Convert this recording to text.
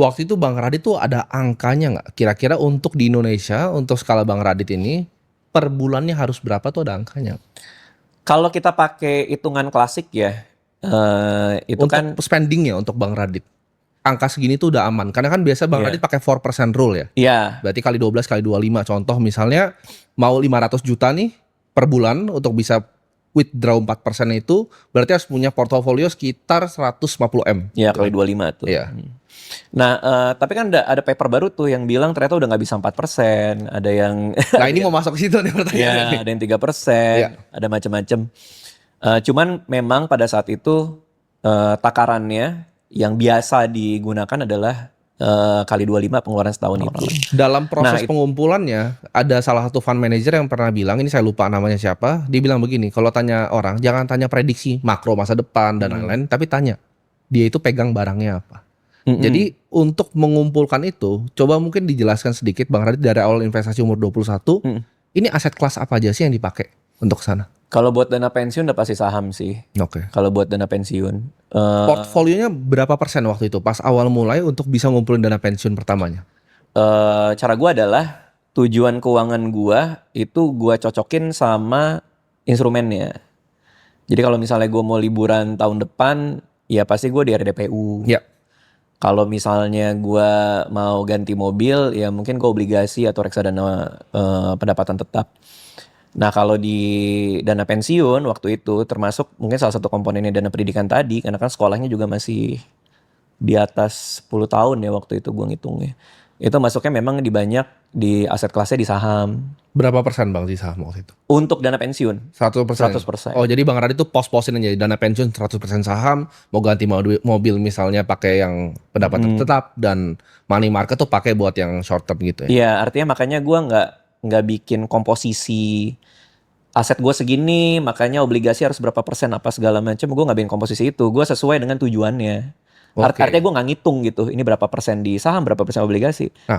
Waktu itu Bang Radit tuh ada angkanya nggak? Kira-kira untuk di Indonesia, untuk skala Bang Radit ini, per bulannya harus berapa tuh ada angkanya? Kalau kita pakai hitungan klasik ya, itu Untuk kan spendingnya untuk Bang Radit. Angka segini tuh udah aman. Karena kan biasa Bang iya. Radit pakai 4% rule ya. Iya, Berarti kali 12 kali 25. Contoh misalnya mau 500 juta nih per bulan untuk bisa withdraw 4% itu berarti harus punya portofolio sekitar 150 M. iya kali 25 tuh. Iya. Nah, tapi kan ada paper baru tuh yang bilang ternyata udah nggak bisa 4%, ada yang Nah ini mau masuk ke situ nih pertanyaannya nih. ya, ada yang 3%, Iya. ada macam-macam. Cuman memang pada saat itu takarannya yang biasa digunakan adalah kali 25 pengeluaran setahun itu. Dalam proses Nah, pengumpulannya ada salah satu fund manager yang pernah bilang, ini saya lupa namanya siapa, dia bilang begini, kalau tanya orang jangan tanya prediksi makro masa depan dan lain-lain, tapi tanya dia itu pegang barangnya apa. Jadi untuk mengumpulkan itu, coba mungkin dijelaskan sedikit Bang Radit dari awal investasi umur 21, ini aset kelas apa aja sih yang dipakai untuk sana? kalau buat dana pensiun udah pasti saham sih. Oke. Kalau buat dana pensiun, Portfolionya berapa persen waktu itu pas awal mulai untuk bisa ngumpulin dana pensiun pertamanya? cara gua adalah tujuan keuangan gua itu gua cocokin sama instrumennya. Jadi kalau misalnya gua mau liburan tahun depan, ya pasti gua di RDPU. Ya. Kalau misalnya gua mau ganti mobil, ya mungkin gua obligasi atau reksadana pendapatan tetap. Nah kalau di dana pensiun waktu itu termasuk mungkin salah satu komponennya dana pendidikan tadi, karena kan sekolahnya juga masih di atas 10 tahun ya waktu itu gue ngitungnya. Itu masuknya memang di aset kelasnya di saham. Berapa persen Bang di saham waktu itu? Untuk dana pensiun 100%. 100%. Oh, jadi Bang Radit tuh pos-posin aja dana pensiun 100% saham, mau ganti mobil misalnya pakai yang pendapatan tetap dan money market tuh pakai buat yang short term gitu ya. Iya, artinya makanya gue nggak bikin komposisi aset gue segini, makanya obligasi harus berapa persen apa segala macam. Gue nggak bikin komposisi itu. Gue sesuai dengan tujuannya. Oke. Artinya gue nggak ngitung gitu. Ini berapa persen di saham, berapa persen obligasi. Nah,